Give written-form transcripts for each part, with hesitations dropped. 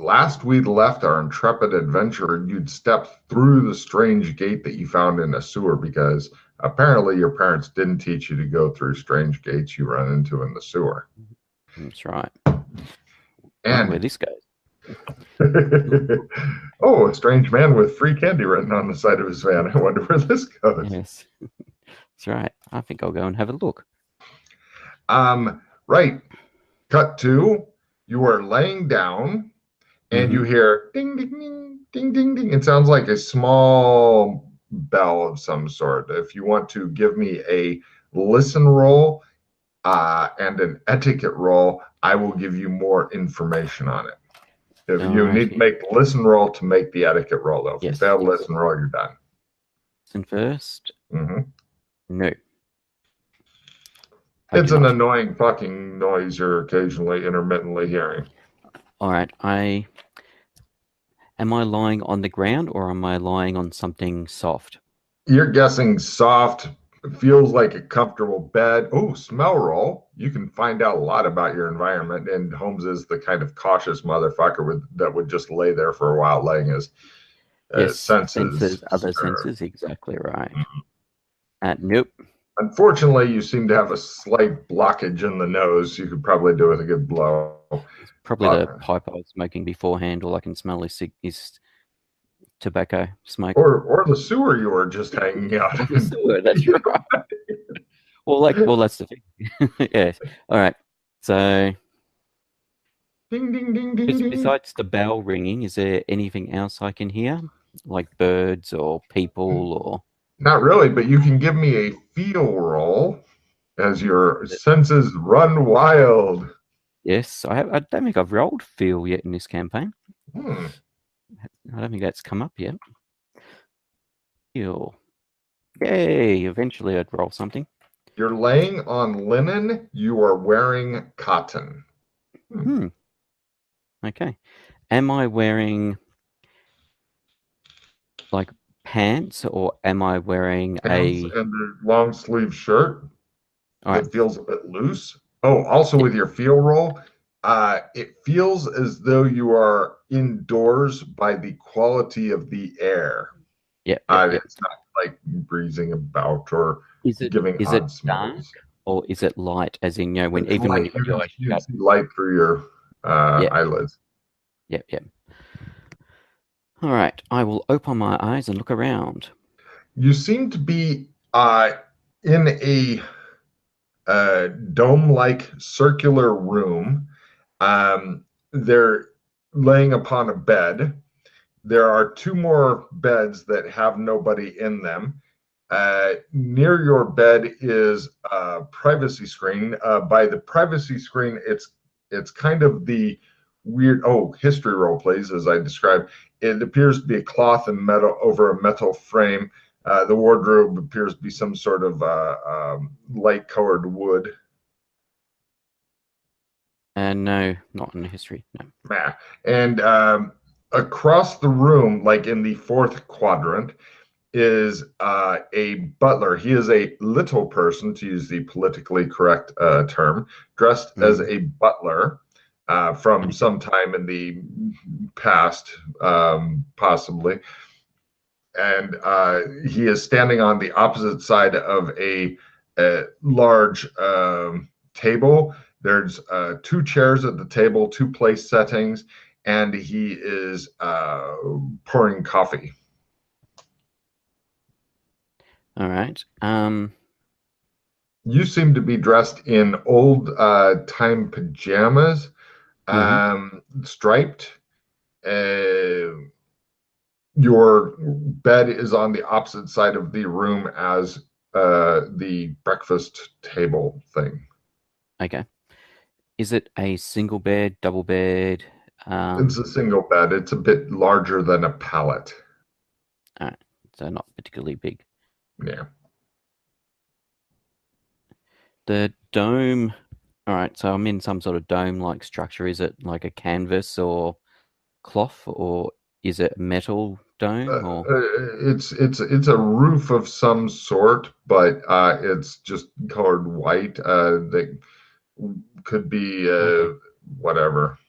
last we left our intrepid adventurer, you'd stepped through the strange gate that you found in a sewer because apparently your parents didn't teach you to go through strange gates you run into in the sewer. That's right. And where this goes. oh, a strange man with free candy written on the side of his van. I wonder where this goes. Yes. That's right. I think I'll go and have a look. Right. Cut to, you are laying down and you hear ding, ding, ding, ding, ding, ding. It sounds like a small bell of some sort. If you want to give me a listen roll and an etiquette roll, I will give you more information on it. If you need to make the listen roll to make the etiquette roll, though. If you fail the listen roll, you're done. Listen first? No. It's an annoying fucking noise you're occasionally intermittently hearing. All right. Am I lying on the ground or am I lying on something soft? You're guessing soft. It feels like a comfortable bed. Oh, smell roll. You can find out a lot about your environment. And Holmes is the kind of cautious motherfucker that would just lay there for a while, letting his senses. Other senses, exactly right. Nope. Unfortunately, you seem to have a slight blockage in the nose. You could probably do with a good blow. It's probably the pipe I was smoking beforehand. All I can smell is tobacco smoke. Or the sewer you were just hanging out in. The sewer, that's right. well, that's the thing. Yes. All right. So, ding, ding, ding, ding, ding. Besides the bell ringing, is there anything else I can hear? Like birds or people or... Not really, but you can give me a feel roll as your senses run wild. Yes, I don't think I've rolled feel yet in this campaign. I don't think that's come up yet. Feel. Yay, eventually I'd roll something. You're laying on linen. You are wearing cotton. Okay. Am I wearing like pants or am I wearing pants and a long sleeve shirt that feels a bit loose? Oh, also with your feel roll, it feels as though you are indoors by the quality of the air. It's not like breezing about or giving odd smells. Dark or is it light? As in, when you can see light through your eyelids. Yep. All right, I will open my eyes and look around. You seem to be in a dome-like circular room. They're laying upon a bed. There are two more beds that have nobody in them. Near your bed is a privacy screen. By the privacy screen, it's kind of the weird history roll, please, as I described. It appears to be a cloth and metal over a metal frame. The wardrobe appears to be some sort of light colored wood. No, not in the history. No. And across the room, like in the fourth quadrant, is a butler. He is a little person, to use the politically correct term, dressed as a butler. From some time in the past, possibly. And he is standing on the opposite side of a large table. There's two chairs at the table, two place settings, and he is pouring coffee. All right. You seem to be dressed in old time pajamas. Striped. Your bed is on the opposite side of the room as the breakfast table thing. Okay. Is it a single bed, double bed? It's a single bed. It's a bit larger than a pallet. All right. So not particularly big. Yeah. The dome... All right, so I'm in some sort of dome-like structure. Is it like a canvas or cloth, or is it metal dome? Or it's a roof of some sort, but it's just colored white. That could be whatever.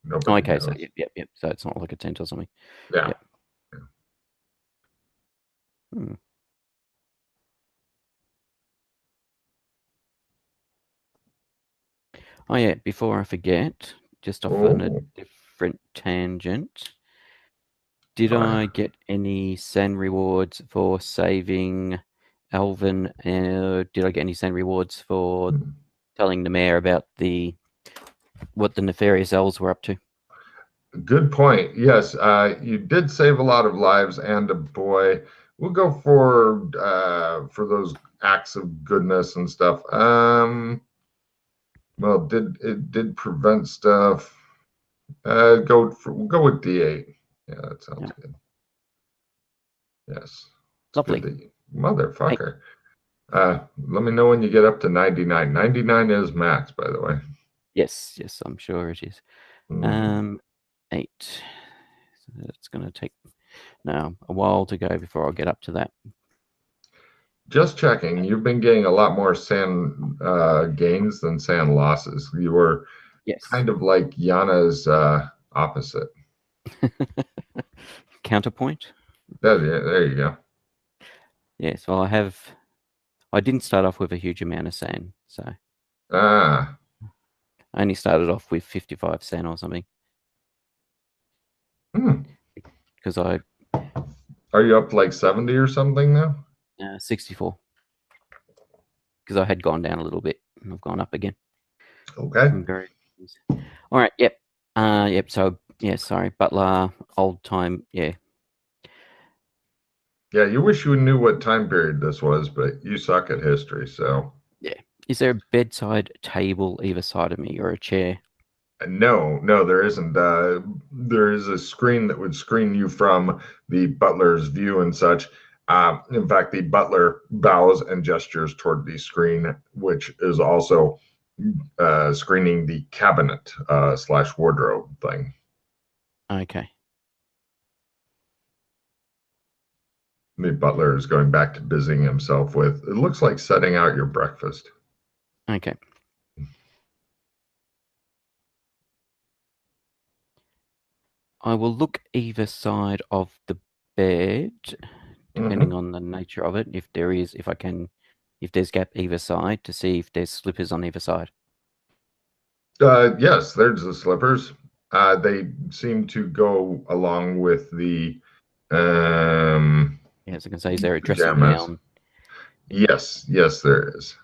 Nobody Okay, so knows. yep. So it's not like a tent or something. Yeah. Yep. Hmm. Oh yeah, before I forget, just off on a Oh, different tangent, did fire. I get any sand rewards for saving Alvin? Did I get any sand rewards for telling the mayor about what the nefarious elves were up to? Good point. Yes, you did save a lot of lives and a boy. We'll go for those acts of goodness and stuff. Well, it did prevent stuff? We'll go with D8. Yeah, that sounds Yeah, good. Yes, it's good lovely. that you, Hey, motherfucker. Let me know when you get up to 99. 99 is max, by the way. yes, I'm sure it is. Mhm. 8. So it's going to take now a while to go before I'll get up to that. Just checking. You've been getting a lot more sand gains than sand losses. You were Yes. kind of like Yana's opposite. Counterpoint. There you go. Yes. Well, I didn't start off with a huge amount of sand, so Ah, I only started off with 55 sand or something hmm. because I Are you up to like 70 or something now? 64 because I had gone down a little bit and I've gone up again Okay. from very. All right. Yep. Yep. So yeah. Sorry, Butler. Old time. Yeah. Yeah, you wish you knew what time period this was, but you suck at history, so. Yeah. Is there a bedside table either side of me or a chair? No, there isn't. There is a screen that would screen you from the butler's view and such. In fact, the butler bows and gestures toward the screen, which is also screening the cabinet slash wardrobe thing. Okay. The butler is going back to busying himself with, it looks like setting out your breakfast. Okay. I will look either side of the bed, depending Hmm. on the nature of it. If there's gap either side, to see if there's slippers on either side. Yes, there's the slippers. They seem to go along with the Yeah, as I can say, is there a dressing pajamas. gown? Yes, there is.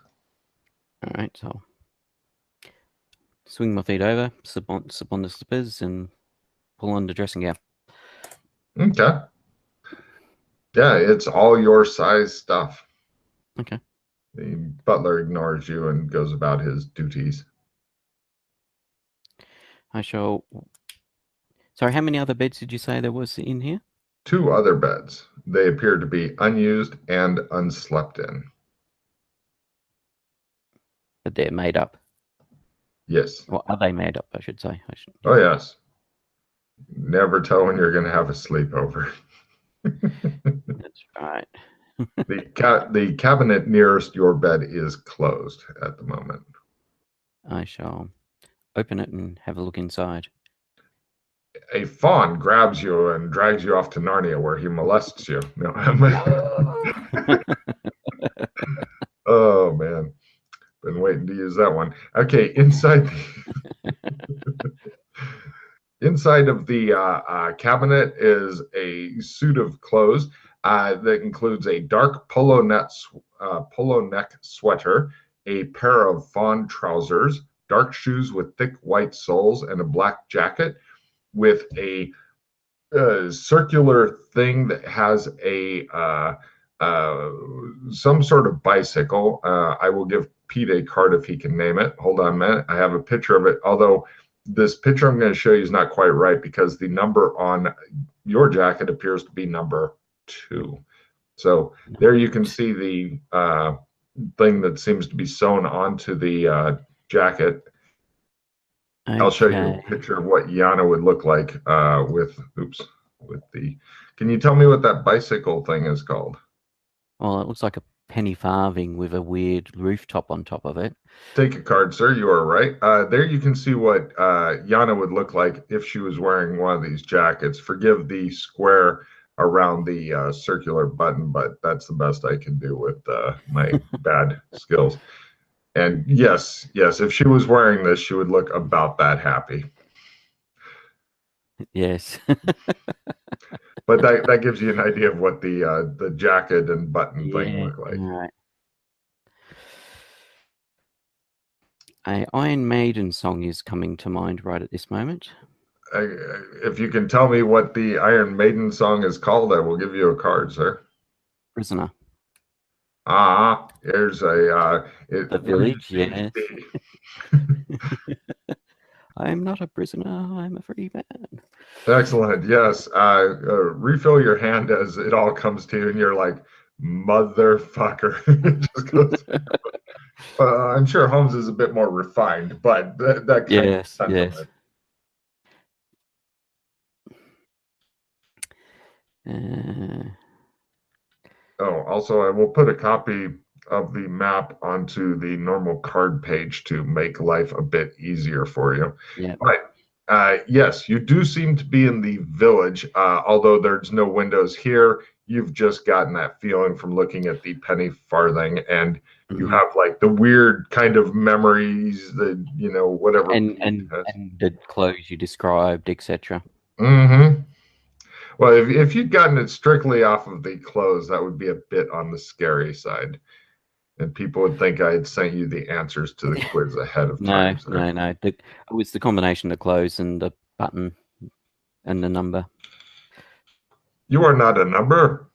All right, so I'll swing my feet over, slip on the slippers, and pull on the dressing gown. Okay. Yeah, it's all your size stuff. Okay. The butler ignores you and goes about his duties. I shall. Sorry, how many other beds did you say there was in here? Two other beds. They appear to be unused and unslept in. But they're made up. Yes. Or are they made up? I should say. Oh, yes. Never tell when you're going to have a sleepover. That's right. The cabinet nearest your bed is closed at the moment. I shall open it and have a look inside. A fawn grabs you and drags you off to Narnia where he molests you. No, oh man, been waiting to use that one. Okay, inside of the cabinet is a suit of clothes that includes a dark polo neck sweater, a pair of fawn trousers, dark shoes with thick white soles, and a black jacket with a circular thing that has a some sort of bicycle. I will give Pete a card if he can name it. Hold on a minute. I have a picture of it. Although this picture I'm going to show you is not quite right because the number on your jacket appears to be number 2. So there you can see the thing that seems to be sewn onto the jacket. I'll show you a Okay. picture of what Yana would look like with the. Can you tell me what that bicycle thing is called? Well, it looks like a penny farthing with a weird rooftop on top of it. Take a card, sir. You are right. There you can see what Yana would look like if she was wearing one of these jackets. Forgive the square around the circular button, but that's the best I can do with my bad skills. And yes, if she was wearing this, she would look about that happy. Yes. But that gives you an idea of what the jacket and button thing Yeah. look like. All right. A Iron Maiden song is coming to mind right at this moment. If you can tell me what the Iron Maiden song is called, I will give you a card, sir. Prisoner. Here's a The Village, yes. I'm not a prisoner, I'm a free man. Excellent. Yes. Refill your hand as it all comes to you, and you're like, motherfucker. It just goes. I'm sure Holmes is a bit more refined, but that kind of sentiment. Also, I will put a copy of the map onto the normal card page to make life a bit easier for you. Yeah. But yes, you do seem to be in the village, although there's no windows here. You've just gotten that feeling from looking at the penny farthing, and you have like the weird kind of memories that, whatever. And the clothes you described, etc. Mm-hmm. Well, if you'd gotten it strictly off of the clothes, that would be a bit on the scary side. And people would think I had sent you the answers to the quiz ahead of time. No. It was the combination of clothes and the button and the number. You are not a number.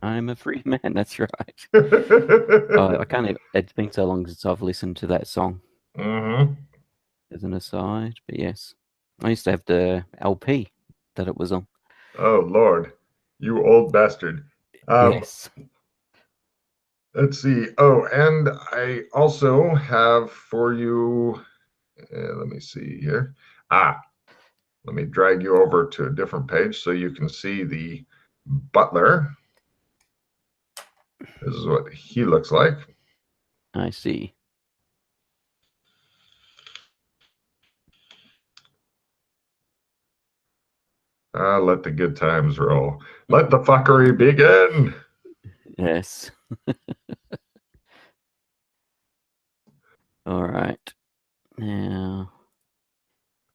I'm a free man, that's right. I can't. It's been so long since I've listened to that song. Mm-hmm. As an aside, but yes. I used to have the LP that it was on. Oh, Lord. You old bastard. Yes. Let's see. Oh, and I also have for you, let me see here. Let me drag you over to a different page so you can see the butler. This is what he looks like. I see. Let the good times roll. Let the fuckery begin. Yes. All right. Now.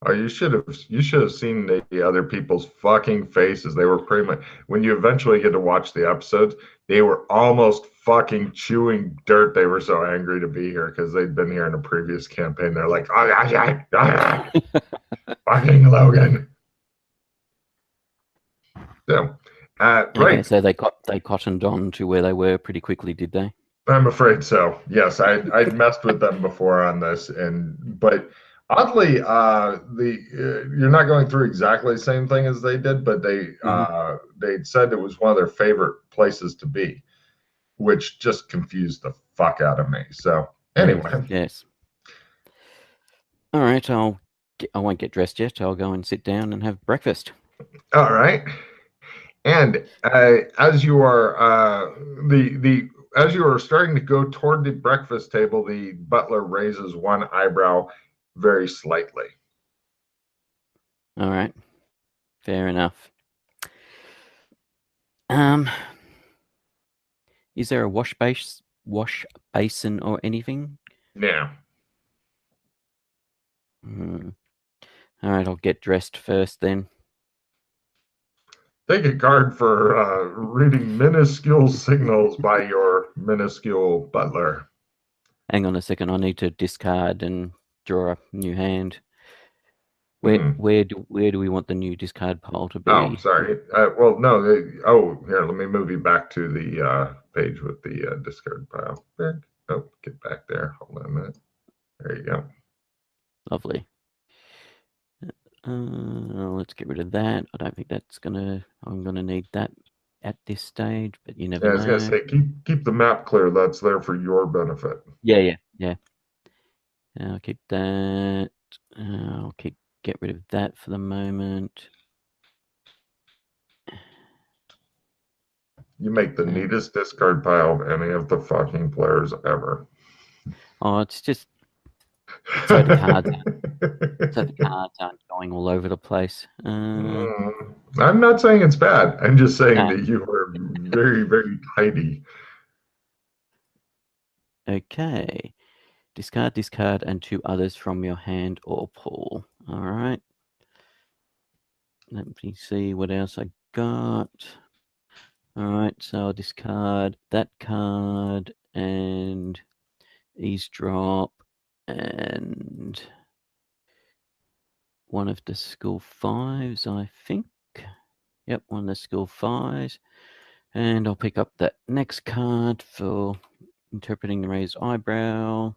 Oh, you should have seen the other people's fucking faces. They were pretty much, when you eventually get to watch the episodes, they were almost fucking chewing dirt. They were so angry to be here because they'd been here in a previous campaign. They're like, fucking Logan. So, right. So they cottoned on to where they were pretty quickly, did they? I'm afraid so. Yes, I'd messed with them before on this, but oddly, you're not going through exactly the same thing as they did, but they said it was one of their favorite places to be, which just confused the fuck out of me. So anyway, yes. All right, I won't get dressed yet. I'll go and sit down and have breakfast. All right. And as you are as you are starting to go toward the breakfast table, the butler raises one eyebrow very slightly. All right. Fair enough. Is there a wash basin or anything? No. All right, I'll get dressed first then. Take a card for reading minuscule signals by your minuscule butler. Hang on a second. I need to discard and draw a new hand. Where do we want the new discard pile to be? Oh, sorry. Well, no. Here, let me move you back to the page with the discard pile. Oh, get back there. Hold on a minute. There you go. Lovely. Let's get rid of that. I don't think that's I'm gonna need that at this stage, but you never know. I was gonna say keep the map clear. That's there for your benefit. Yeah. I'll keep that. I'll get rid of that for the moment. You make the neatest discard pile of any of the fucking players ever. Oh, it's just so the cards aren't going all over the place. I'm not saying it's bad. I'm just saying that you are very, very tidy. Okay. Discard, and 2 others from your hand or pool. All right. Let me see what else I got. All right, so I'll discard that card and eavesdrop and one of the school 5s, I think. Yep, one of the school 5s. And I'll pick up that next card for interpreting the raised eyebrow.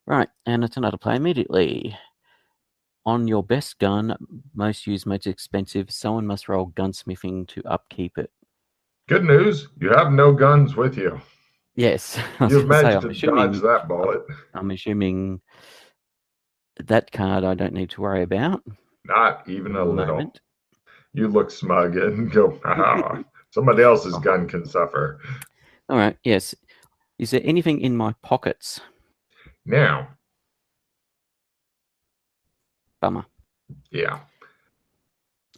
Right, and it's another play immediately. On your best gun, most used, most expensive, someone must roll gunsmithing to upkeep it. Good news, you have no guns with you. Yes. You've managed to dodge that bullet. I'm assuming that card I don't need to worry about. Not even a little. You look smug and go, haha, somebody else's gun can suffer. All right, yes. Is there anything in my pockets? Now. Bummer. Yeah.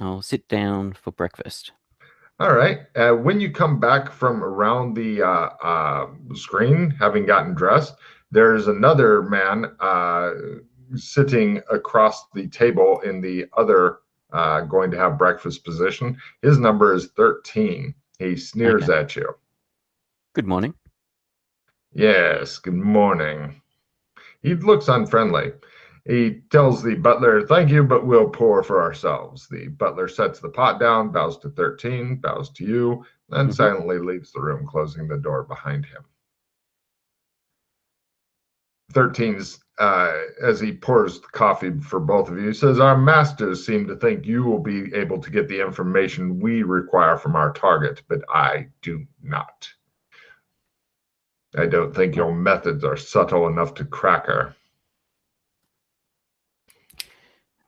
I'll sit down for breakfast. All right. When you come back from around the screen, having gotten dressed, there's another man sitting across the table in the other going to have breakfast position. His number is 13. He sneers at you. Good morning. Yes, good morning. He looks unfriendly. He tells the butler, thank you, but we'll pour for ourselves. The butler sets the pot down, bows to 13, bows to you, and silently leaves the room, closing the door behind him. 13's, as he pours the coffee for both of you, says, our masters seem to think you will be able to get the information we require from our target, but I do not. I don't think your methods are subtle enough to crack her.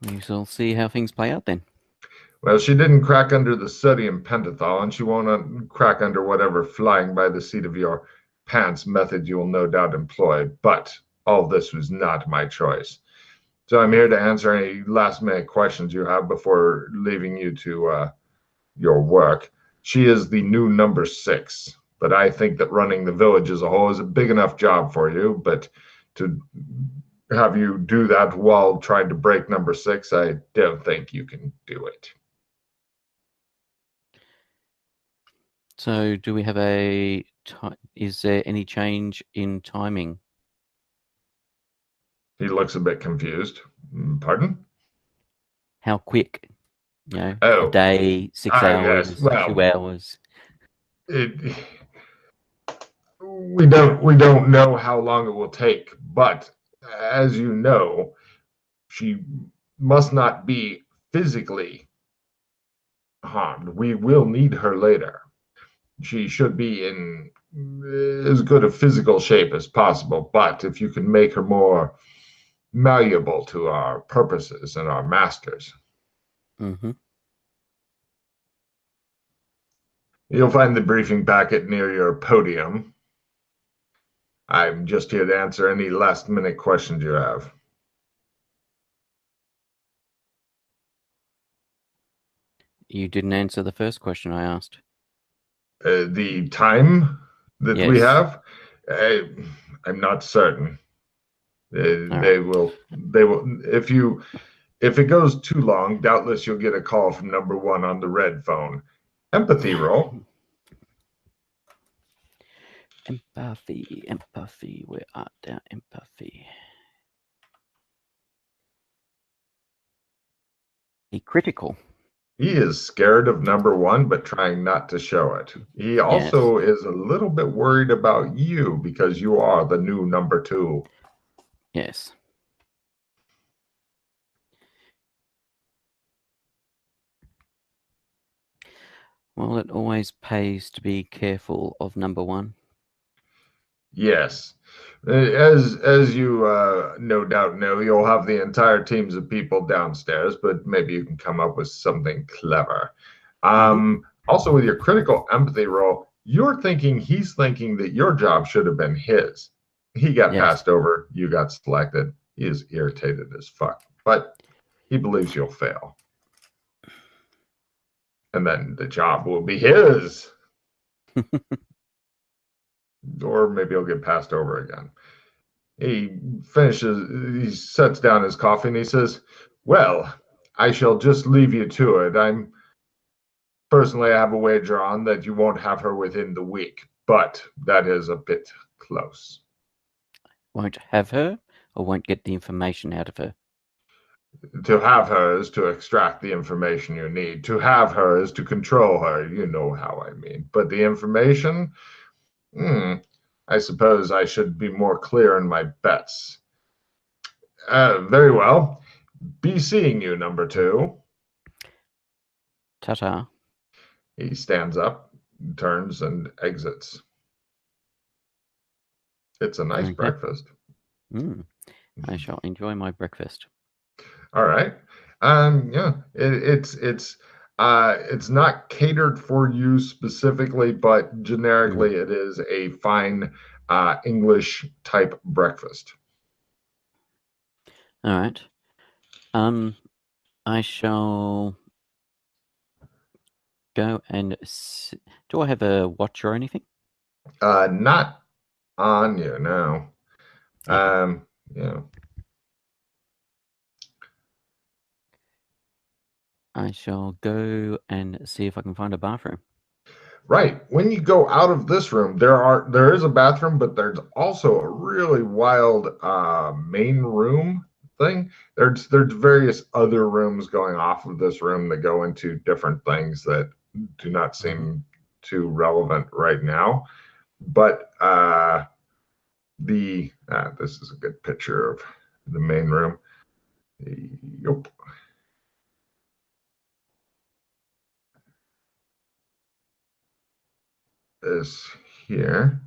We shall see how things play out then. Well, she didn't crack under the sodium pentothal, and she won't crack under whatever flying by the seat of your pants method you will no doubt employ. But all this was not my choice. So I'm here to answer any last-minute questions you have before leaving you to your work. She is the new number 6, but I think that running the village as a whole is a big enough job for you. But to have you do that while trying to break number 6, I don't think you can do it. So do we have is there any change in timing? He looks a bit confused. Pardon? How quick? You know, a day, 6 hours, yes. Well, 2 hours. We don't know how long it will take, but as you know, she must not be physically harmed. We will need her later. She should be in as good a physical shape as possible, but if you can make her more malleable to our purposes and our masters. You'll find the briefing packet near your podium. I'm just here to answer any last-minute questions you have. You didn't answer the first question I asked. The time that we have, I'm not certain. They will. If it goes too long, doubtless you'll get a call from number 1 on the red phone. Empathy roll. Empathy. Where art thou, empathy? A critical. He is scared of number 1, but trying not to show it. He also is a little bit worried about you because you are the new number 2. Yes. Well, it always pays to be careful of number 1. Yes. As you no doubt know, you'll have the entire teams of people downstairs, but maybe you can come up with something clever. On Also, with your critical empathy roll, you're thinking he's thinking that your job should have been his. He got Yes. passed over. You got selected. He is irritated as fuck, but he believes you'll fail. And then the job will be his. Or maybe he'll get passed over again. He he sets down his coffee and he says, well, I shall just leave you to it. Personally, I have a wager on that you won't have her within the week, but that is a bit close. Won't have her, or won't get the information out of her? To have her is to extract the information you need. To have her is to control her. You know how I mean. But the information, I suppose I should be more clear in my bets. Very well. Be seeing you, number 2. Ta-ta. He stands up, turns, and exits. It's a nice breakfast. I shall enjoy my breakfast. All right. Yeah, it's not catered for you specifically, but generically it is a fine English type breakfast. All right. I shall go and do I have a watch or anything? Not on you, no. Okay. Yeah. I shall go and see if I can find a bathroom. Right. When you go out of this room, there is a bathroom, but there's also a really wild main room thing. There's various other rooms going off of this room that go into different things that do not seem too relevant right now. But this is a good picture of the main room. Yep. This here.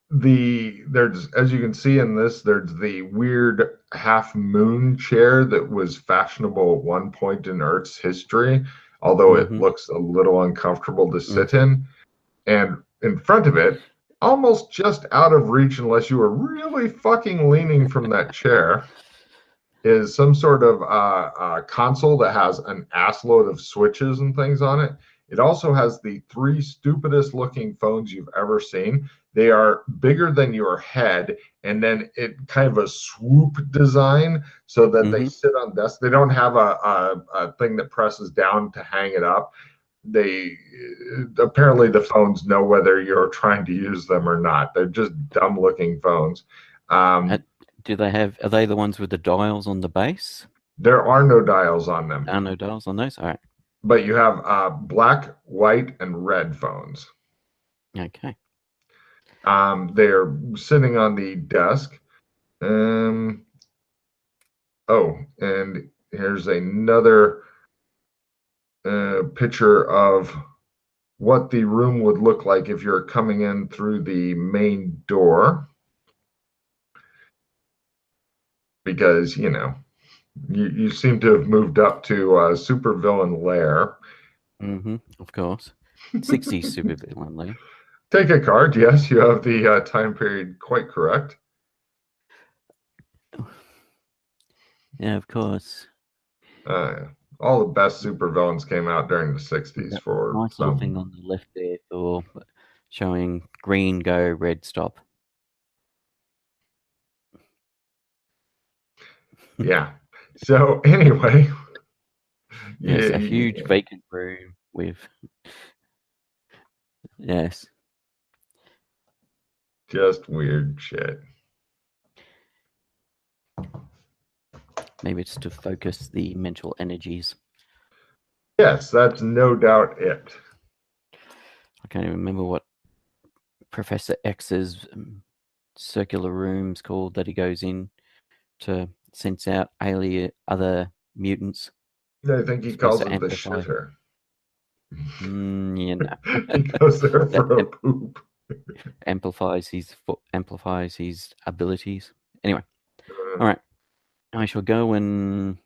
There's, as you can see in this, there's the weird half moon chair that was fashionable at one point in Earth's history, although it looks a little uncomfortable to sit in. And in front of it, almost just out of reach unless you were really fucking leaning from that chair, is some sort of console that has an assload of switches and things on it. It also has the 3 stupidest looking phones you've ever seen. They are bigger than your head, and then it kind of a swoop design so that they sit on desks. They don't have a thing that presses down to hang it up. Apparently the phones know whether you're trying to use them or not. They're just dumb looking phones. Are they the ones with the dials on the base? There are no dials on them. There are no dials on those? All right. But you have black, white, and red phones. Okay. They're sitting on the desk. And here's another picture of what the room would look like if you're coming in through the main door. Because, you seem to have moved up to supervillain lair. Of course. 60s supervillain lair. Take a card. Yes, you have the time period quite correct. Yeah, of course. All the best supervillains came out during the 60s for nice little thing on the left there for showing green go, red stop. Yeah. So anyway. Yes, a huge vacant room with yes. Just weird shit. Maybe it's to focus the mental energies. Yes, that's no doubt it. I can't even remember what Professor X's circular room's called that he goes in to sense out other mutants. I think he calls it the shitter. He goes there for a poop. amplifies his abilities. Anyway, all right. I shall go and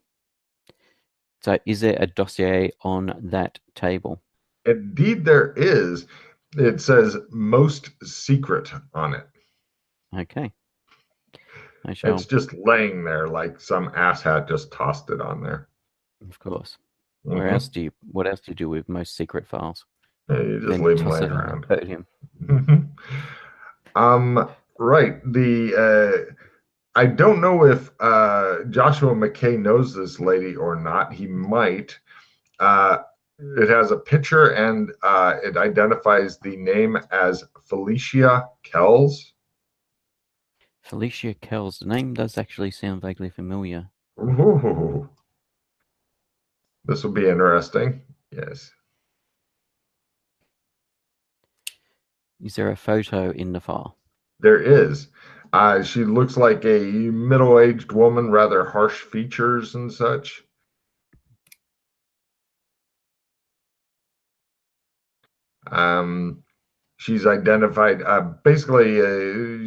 So, is there a dossier on that table? Indeed, there is. It says most secret on it. Okay. I It's shall, just laying there like some asshat just tossed it on there. of course. What else Mm-hmm. do you do with most secret files? You just Then leave them toss laying it on the around. podium. Right. I don't know if Joshua McKay knows this lady or not. He might. Uh, it has a picture and it identifies the name as Felicia Kells. Felicia Kells. The name does actually sound vaguely familiar. Ooh, this will be interesting. Yes. Is there a photo in the file? There is. She looks like a middle-aged woman, rather harsh features and such. Um, she's identified,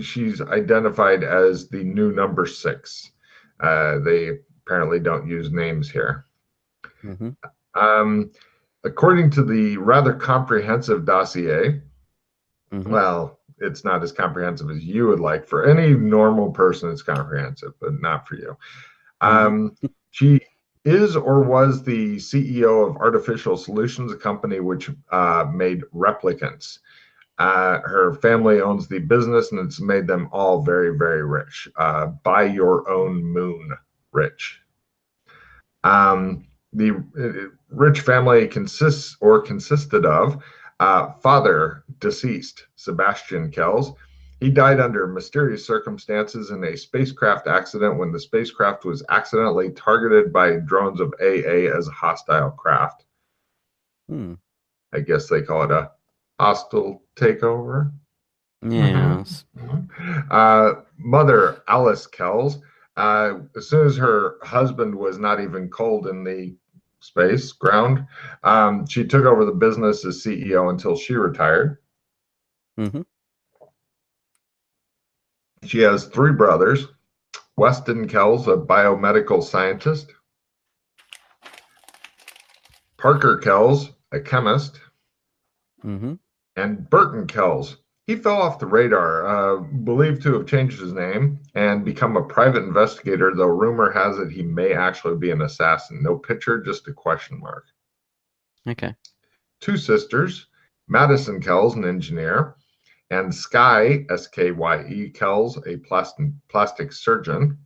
she's identified as the new number 6. They apparently don't use names here. Mm-hmm. Um, according to the rather comprehensive dossier, Mm-hmm. well, it's not as comprehensive as you would like. For any normal person, it's comprehensive, but not for you. She is or was the CEO of Artificial Solutions, a company which made replicants. Her family owns the business, and it's made them all very, very rich. Buy your own moon rich. The rich family consisted of father deceased, Sebastian Kells. He died under mysterious circumstances in a spacecraft accident when the spacecraft was accidentally targeted by drones of AA as a hostile craft. I guess they call it a hostile takeover. Yes. Mother Alice Kells, as soon as her husband was not even cold in the space ground, she took over the business as CEO until she retired. Mm-hmm. She has 3 brothers. Weston Kells, a biomedical scientist. Parker Kells, a chemist. Mm-hmm. And Burton Kells. He fell off the radar, believed to have changed his name and become a private investigator, though rumor has it he may actually be an assassin. No picture, just a question mark. Okay. 2 sisters, Madison Kells, an engineer, and Skye, S-K-Y-E, Kells, a plastic surgeon.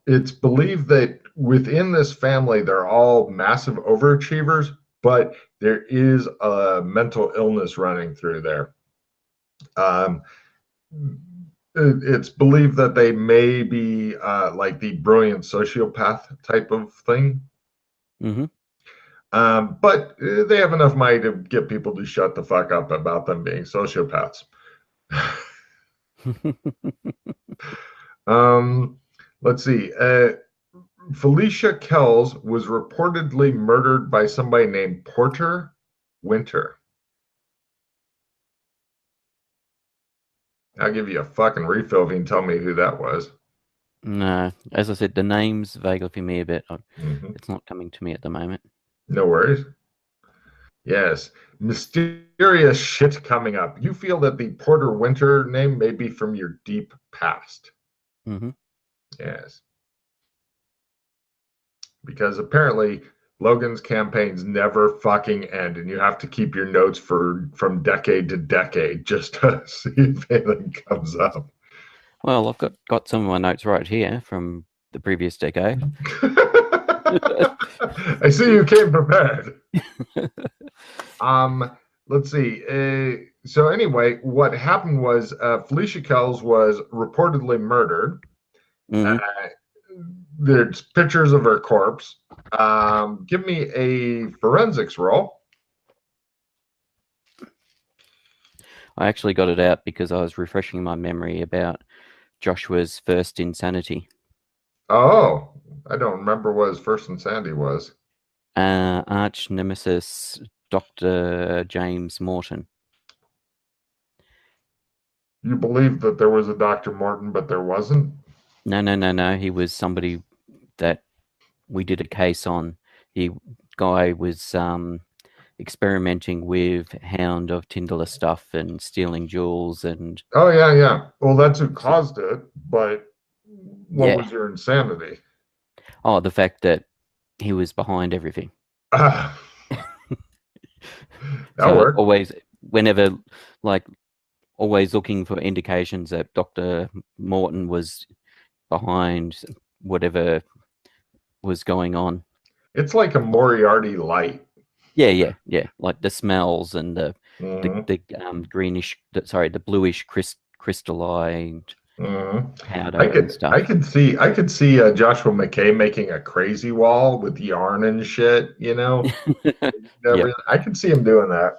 It's believed that within this family, they're all massive overachievers, but there is a mental illness running through there. Um, it's believed that they may be like the brilliant sociopath type of thing. Mm-hmm. But they have enough money to get people to shut the fuck up about them being sociopaths. Let's see. Felicia Kells was reportedly murdered by somebody named Porter Winter. I'll give you a fucking refill if you can tell me who that was. No, as I said, the name's vaguely familiar, but Mm-hmm. it's not coming to me at the moment. No worries. Yes. Mysterious shit coming up. You feel that the Porter Winter name may be from your deep past. Mm-hmm. Yes. Because apparently Logan's campaigns never fucking end, and you have to keep your notes from decade to decade just to see if anything comes up. Well, I've got some of my notes right here from the previous decade. I see you came prepared. Let's see. So anyway, what happened was Felicia Kells was reportedly murdered. Mm-hmm. There's pictures of her corpse. Give me a forensics roll. I actually got it out because I was refreshing my memory about Joshua's first insanity. Oh, I don't remember what his first insanity was. Arch nemesis Dr. James Morton. You believe that there was a Dr. Morton, but there wasn't? No. He was somebody that we did a case on. The guy was experimenting with Hound of Tyndall stuff and stealing jewels and Oh yeah, yeah. Well, that's who caused it, but what yeah. was your insanity? Oh, the fact that he was behind everything. That So worked. always, whenever, like, always looking for indications that Dr. Morton was behind whatever was going on. It's like a Moriarty light. Yeah. Like the smells and Hmm. the greenish, the bluish crystallized Hmm. powder and stuff. I could see Joshua McKay making a crazy wall with yarn and shit. Yep. I could see him doing that.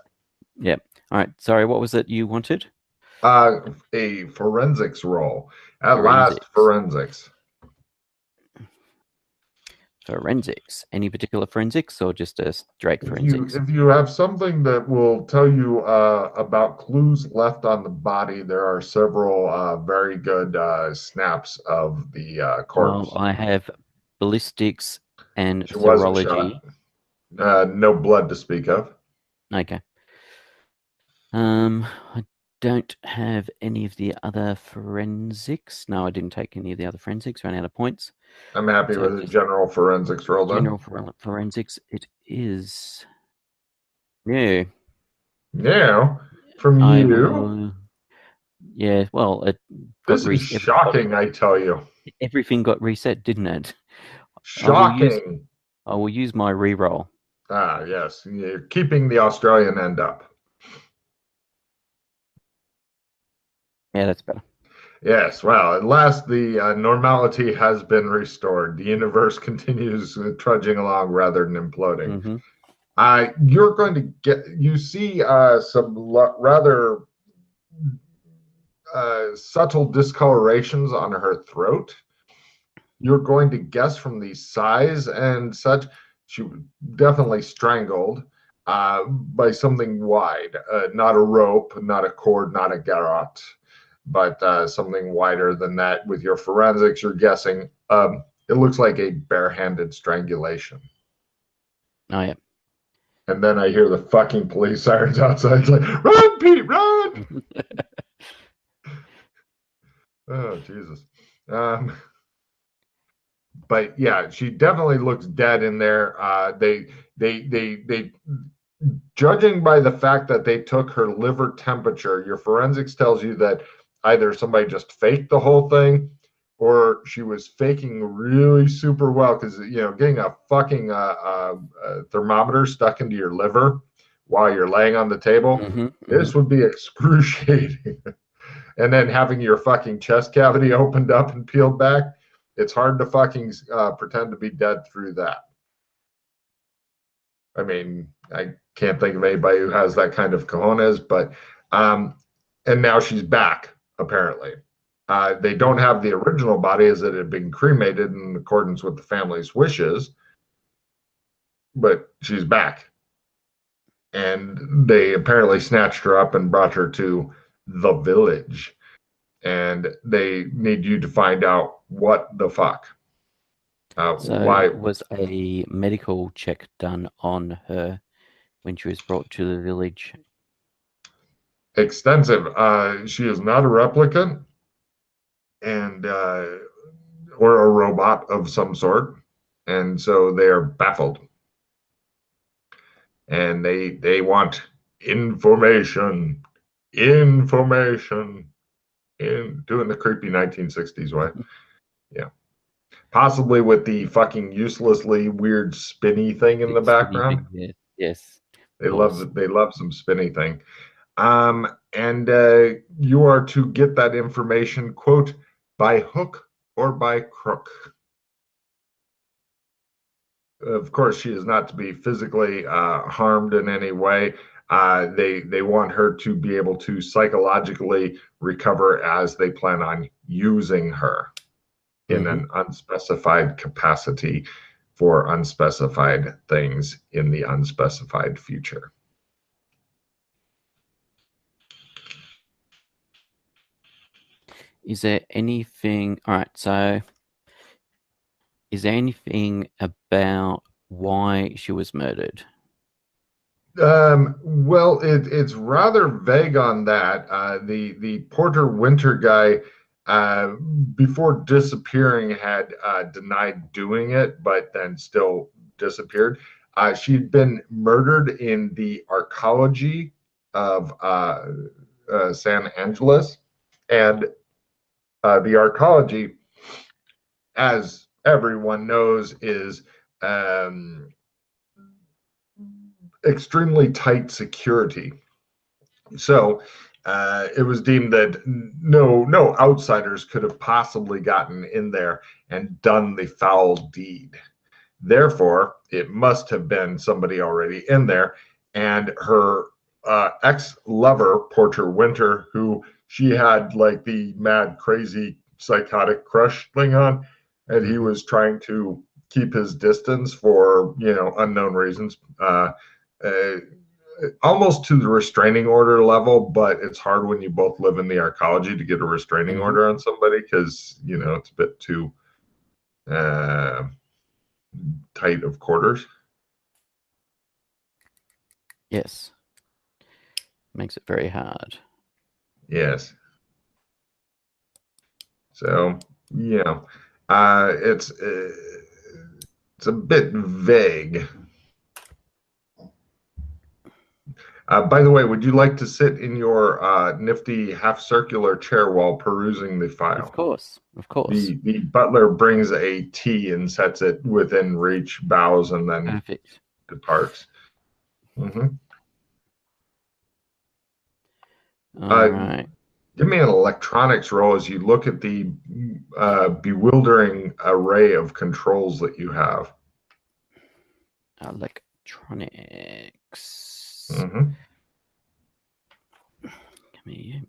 Yep. All right. Sorry, what was it you wanted? A forensics role. At last, Forensics. forensics. Forensics. Any particular forensics or just a straight forensics? If you have something that will tell you about clues left on the body, there are several very good snaps of the Well, corpse. I have ballistics and She wasn't shot. serology. No blood to speak of. Okay. I don't have any of the other forensics. No, I didn't take any of the other forensics. Ran out of points. I'm happy So with the just general forensics role then. general forensics. It is. Yeah, Yeah, from I you. will. Yeah, well, it got This is shocking, I tell you. everything got reset, didn't it? I will use. Shocking. I will use my reroll. Ah, yes. You're keeping the Australian end up. Yeah, that's better. Yes, well, at last the normality has been restored. The universe continues trudging along rather than imploding. Mm-hmm. You're going to you see some rather subtle discolorations on her throat. You're going to guess from the size and such, she was definitely strangled by something wide, not a rope, not a cord, not a garrote, but something wider than that. With your forensics, you're guessing it looks like a barehanded strangulation. Oh yeah. And then I hear the fucking police sirens outside. It's like, run, Pete, run! Oh, Jesus. Um, but yeah, she definitely looks dead in there. They, judging by the fact that they took her liver temperature, your forensics tells you that either somebody just faked the whole thing or she was faking really super well because getting a fucking thermometer stuck into your liver while you're laying on the table, Mm-hmm. this would be excruciating. And then having your fucking chest cavity opened up and peeled back, it's hard to fucking pretend to be dead through that. I mean, I can't think of anybody who has that kind of cojones, but and now she's back apparently. They don't have the original body as it had been cremated in accordance with the family's wishes, but she's back. And they apparently snatched her up and brought her to the village. And they need you to find out what the fuck. So, Why was a medical check done on her when she was brought to the village? extensive? She is not a replicant and or a robot of some sort, and so they are baffled, and they want information, information, in doing the creepy 1960s way. Yeah, possibly with the fucking uselessly weird spinny thing in the Spinny background. thing, yeah. Yes, of They course. love some spinny thing. And you are to get that information, quote, by hook or by crook. Of course, she is not to be physically harmed in any way. They want her to be able to psychologically recover as they plan on using her in Mm-hmm. an unspecified capacity for unspecified things in the unspecified future. Is there anything? All right, so Is there anything about why she was murdered? Well, it's rather vague on that. The Porter Winter guy, uh, before disappearing, had denied doing it, but then still disappeared. She'd been murdered in the arcology of San Angeles, and the arcology, as everyone knows, is um, extremely tight security. So it was deemed that no outsiders could have possibly gotten in there and done the foul deed. Therefore, it must have been somebody already in there. And her ex-lover, Porter Winter, who she had like the mad, crazy, psychotic crush thing on, and he was trying to keep his distance for unknown reasons. Uh, Almost to the restraining order level, but it's hard when you both live in the arcology to get a restraining order on somebody because it's a bit too tight of quarters. Yes. Makes it very hard. Yes. So it's a bit vague. By the way, would you like to sit in your nifty half-circular chair while perusing the file? Of course, of course. The butler brings a tea and sets it within reach, bows, and then departs. Mm-hmm. All right. Give me an electronics roll as you look at the bewildering array of controls that you have. Electronics. Mm-hmm. Come here.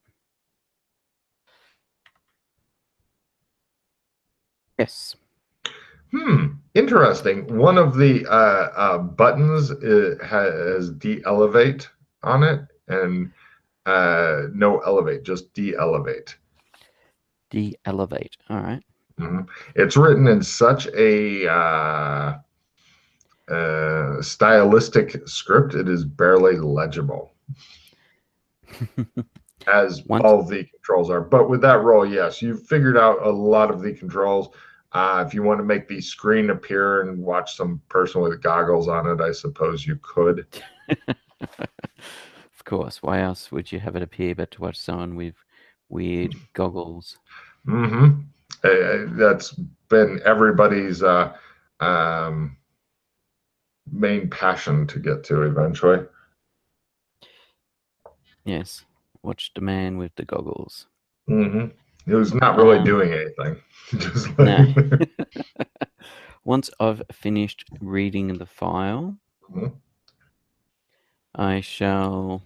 Yes. Interesting. One of the buttons has de-elevate on it, and no elevate, just de-elevate. De-elevate. All right. Mm-hmm. It's written in such a stylistic script, it is barely legible. As all the controls are. But with that roll, yes, you've figured out a lot of the controls. If you want to make the screen appear and watch some person with goggles on it, I suppose you could. Of course. Why else would you have it appear but to watch someone with weird goggles? Mm-hmm. That's been everybody's main passion to get to eventually. Yes. Watch the man with the goggles. Mm-hmm. He was not really doing anything. Just no. Once I've finished reading the file, I shall.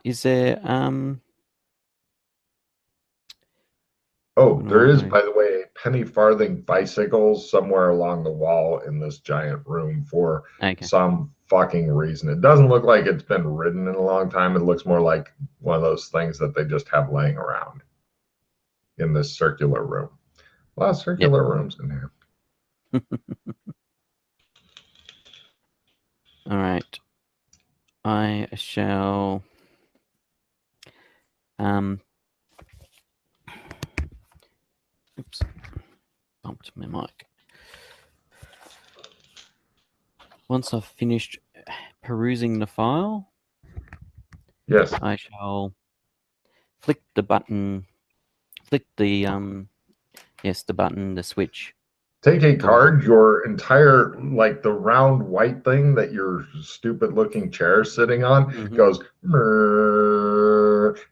Is there Oh, there is, by the way, a penny farthing bicycle somewhere along the wall in this giant room for some fucking reason. It doesn't look like it's been ridden in a long time. It looks more like one of those things that they just have laying around in this circular room. A lot of circular rooms in here. All right. I shall oops, bumped my mic. Once I've finished perusing the file, yes, I shall flick the button, the switch. Take a card, your entire, like the round white thing that your stupid looking chair is sitting on goes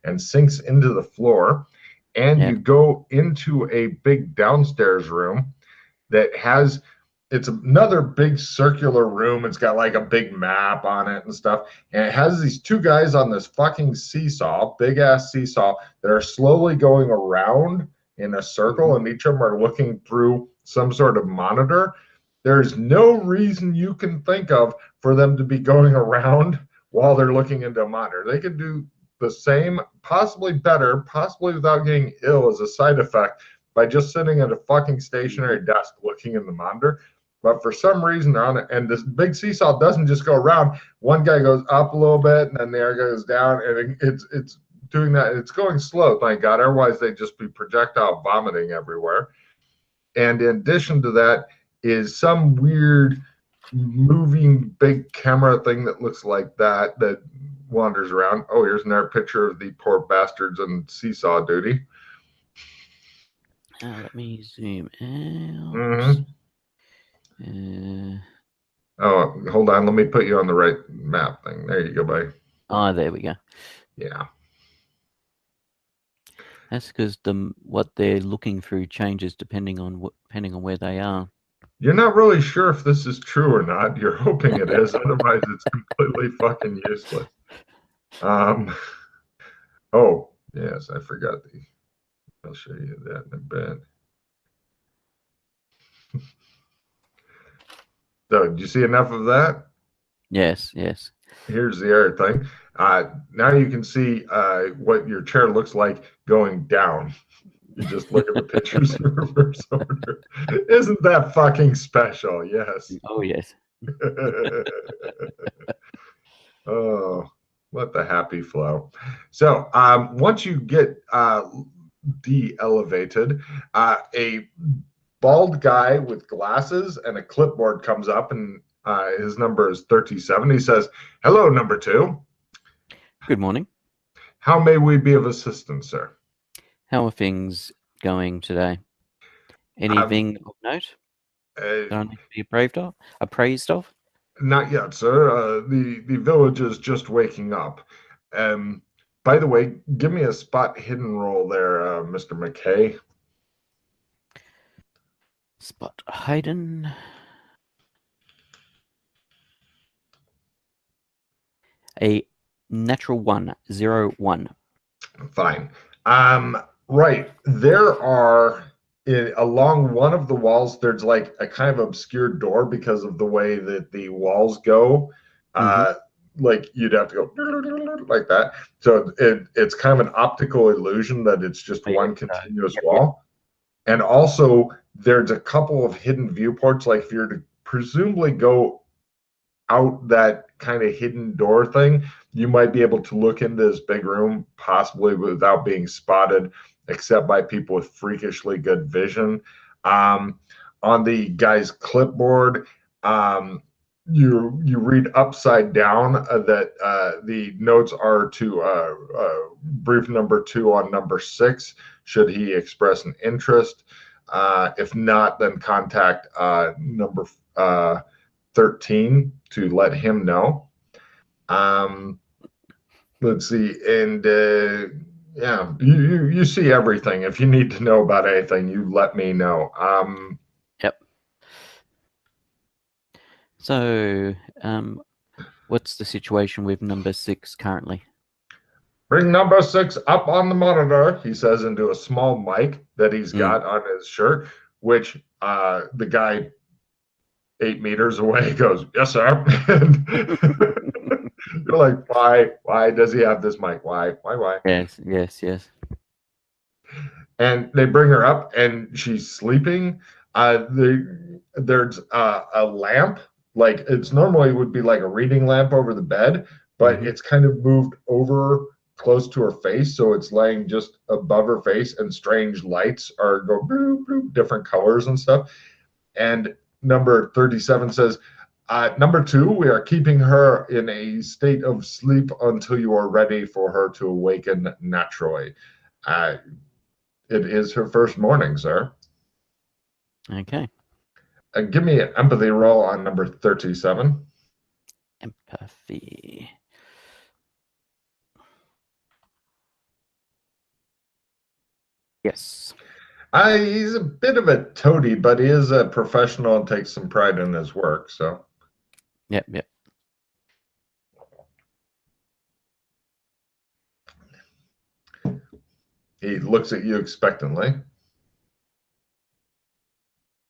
and sinks into the floor. And you go into a big downstairs room that has, it's another big circular room. It's got like a big map on it and stuff. And it has these two guys on this fucking seesaw, big ass seesaw, that are slowly going around in a circle, and each of them are looking through some sort of monitor. There's no reason you can think of for them to be going around while they're looking into a monitor. They could do the same, possibly better, possibly without getting ill as a side effect, by just sitting at a fucking stationary desk looking in the monitor. But for some reason, they're on it, and this big seesaw doesn't just go around. One guy goes up a little bit, and then the other goes down, and it's doing that. It's going slow, thank God. Otherwise, they'd just be projectile vomiting everywhere. And in addition to that is some weird moving big camera thing that looks like that wanders around. Oh, here's another picture of the poor bastards on seesaw duty. Let me zoom out. Mm-hmm. Oh, hold on. Let me put you on the right map thing. There you go, buddy. Oh, there we go. Yeah. That's because what they're looking through changes depending on where they are. You're not really sure if this is true or not. You're hoping it is. Otherwise, it's completely fucking useless. Oh, yes, I forgot. I'll show you that in a bit. So, did you see enough of that? Yes. Here's the other thing. Now you can see what your chair looks like going down. You just look at the pictures in reverse order. Isn't that fucking special? Yes. Oh, yes. Oh, what the happy flow. So once you get de-elevated, a bald guy with glasses and a clipboard comes up, and his number is 37. He says, "Hello, number 2. Good morning. How may we be of assistance, sir?" How are things going today? Anything of note that I need to be appraised of? Not yet, sir. The village is just waking up. By the way, give me a spot hidden roll there, Mr. McKay. Spot hidden. A natural 1, 0, 1. Fine. Right. There are along one of the walls, there's like a kind of obscure door because of the way that the walls go. Like you'd have to go like that. So it's kind of an optical illusion that it's just one continuous wall. And also there's a couple of hidden viewports. Like if you're to presumably go out that kind of hidden door thing, you might be able to look into this big room possibly without being spotted, except by people with freakishly good vision. On the guy's clipboard, you read upside down that the notes are to brief number 2 on number 6 should he express an interest. If not, then contact number 13 to let him know. Let's see, and yeah, you see everything. If you need to know about anything, you let me know. Yep. So, what's the situation with number 6 currently? Bring number 6 up on the monitor, he says into a small mic that he's got on his shirt, which the guy 8 meters away goes, "Yes, sir." You're like, why does he have this mic? Why? Yes. And they bring her up, and she's sleeping. There's a lamp, like it's normally would be like a reading lamp over the bed, but it's kind of moved over close to her face, so it's laying just above her face, and strange lights are go bloop, bloop, different colors and stuff. And number 37 says, number 2, we are keeping her in a state of sleep until you are ready for her to awaken naturally. It is her first morning, sir. Okay. Give me an empathy roll on number 37. Empathy. Yes. He's a bit of a toady, but he is a professional and takes some pride in his work. So. Yep. He looks at you expectantly.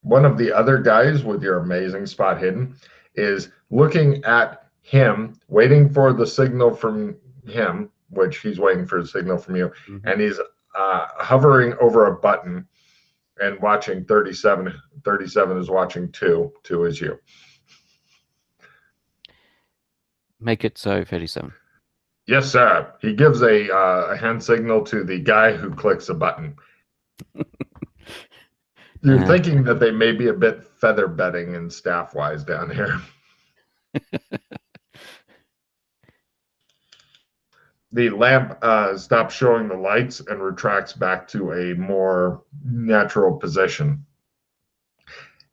One of the other guys with your amazing spot hidden is looking at him, waiting for the signal from him, which he's waiting for a signal from you, and he's hovering over a button. And watching 37, 37 is watching 2. 2 is you. Make it so 37. Yes, sir. He gives a hand signal to the guy who clicks a button. You're thinking that they may be a bit feather bedding and staff wise down here. The lamp stops showing the lights and retracts back to a more natural position.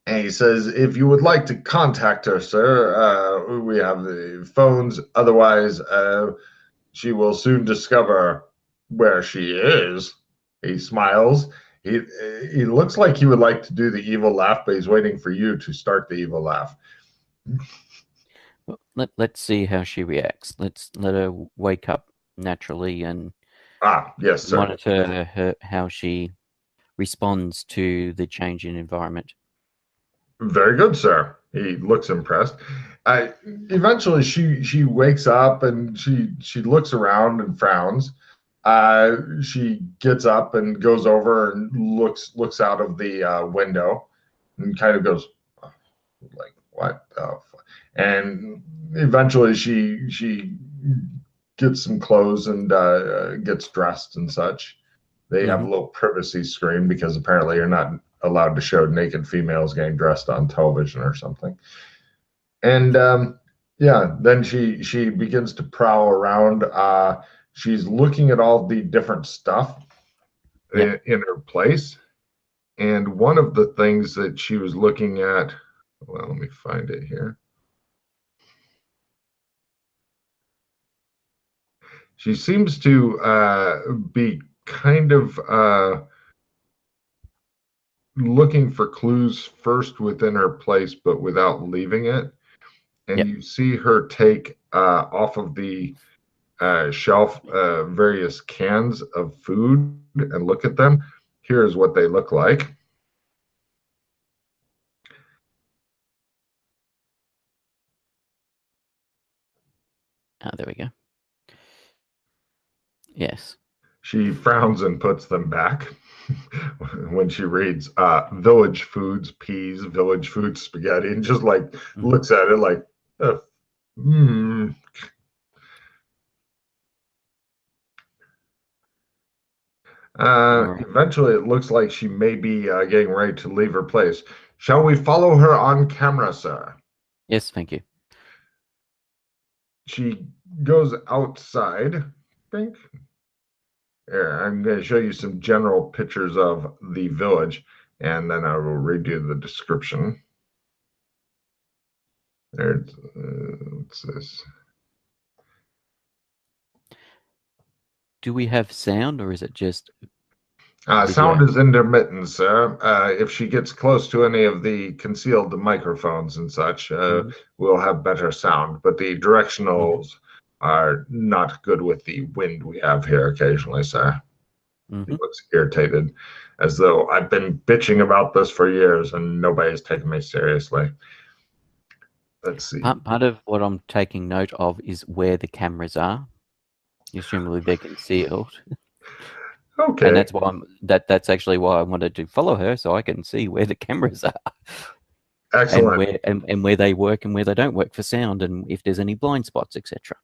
And he says, if you would like to contact her, sir, we have the phones. Otherwise, she will soon discover where she is. He smiles. He looks like he would like to do the evil laugh, but he's waiting for you to start the evil laugh. Well, let's see how she reacts. Let's let her wake up naturally and yes, sir. monitor how she responds to the change in environment. Very good, sir. He looks impressed. Eventually, she wakes up and she looks around and frowns. She gets up and goes over and looks out of the window and kind of goes like, what? And eventually, she gets some clothes and gets dressed and such. They have a little privacy screen because apparently you're not allowed to show naked females getting dressed on television or something. And yeah, then she begins to prowl around. She's looking at all the different stuff in her place. And one of the things that she was looking at, well, let me find it here. She seems to be kind of looking for clues first within her place, but without leaving it. And you see her take off of the shelf various cans of food and look at them. Here's what they look like. There we go. Yes. She frowns and puts them back when she reads village foods, peas, village foods, spaghetti, and just like looks at it like, Eventually, it looks like she may be getting ready to leave her place. Shall we follow her on camera, sir? Yes, thank you. She goes outside. Here, I'm going to show you some general pictures of the village, and then I will redo the description. There's, what's this? Do we have sound, or is it just sound is intermittent, sir. If she gets close to any of the concealed microphones and such, we'll have better sound. But the directionals are not good with the wind we have here occasionally, sir. He looks irritated, as though I've been bitching about this for years and nobody's taken me seriously. Let's see. Part of what I'm taking note of is where the cameras are. Assumably they're concealed. Okay. And that's why that's actually why I wanted to follow her, so I can see where the cameras are. Excellent. And where they work and where they don't work for sound, and if there's any blind spots, etc.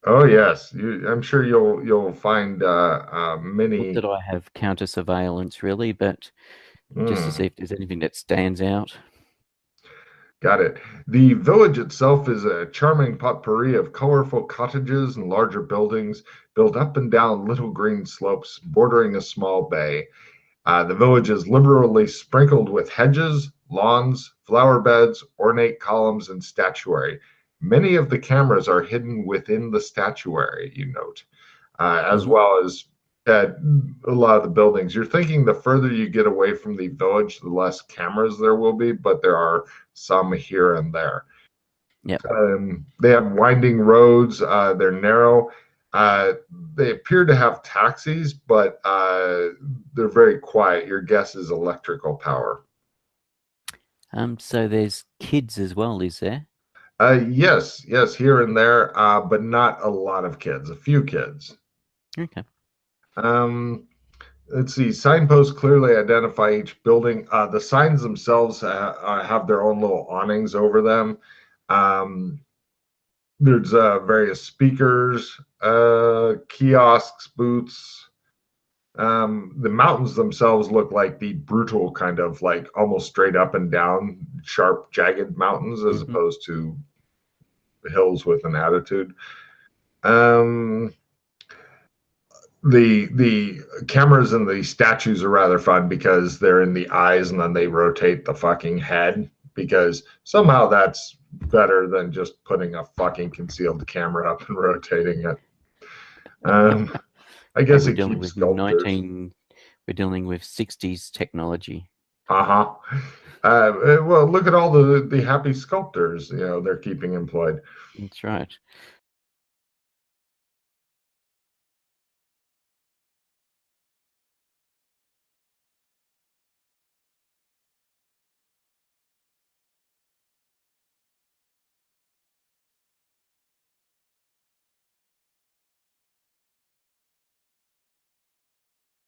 Oh yes, I'm sure you'll find many. Not that I have counter surveillance really, but just to see if there's anything that stands out. Got it. The village itself is a charming potpourri of colorful cottages and larger buildings built up and down little green slopes bordering a small bay. The village is liberally sprinkled with hedges, lawns, flower beds, ornate columns, and statuary. Many of the cameras are hidden within the statuary, you note, as well as at a lot of the buildings. You're thinking the further you get away from the village, the less cameras there will be, but there are some here and there. Yeah. They have winding roads. They're narrow. They appear to have taxis, but they're very quiet. Your guess is electrical power. So there's kids as well, is there? Yes, here and there, but not a lot of kids. A few kids. Okay. let's see. Signposts clearly identify each building. The signs themselves have their own little awnings over them. Um, there's various speakers, kiosks, booths. The mountains themselves look like the brutal kind of like almost straight up and down, sharp, jagged mountains as opposed to hills with an attitude. The cameras and the statues are rather fun because they're in the eyes and then they rotate the fucking head, because somehow that's better than just putting a fucking concealed camera up and rotating it. I guess it keeps sculptures. We're dealing with 60s technology. Well, look at all the happy sculptors, they're keeping employed. That's right.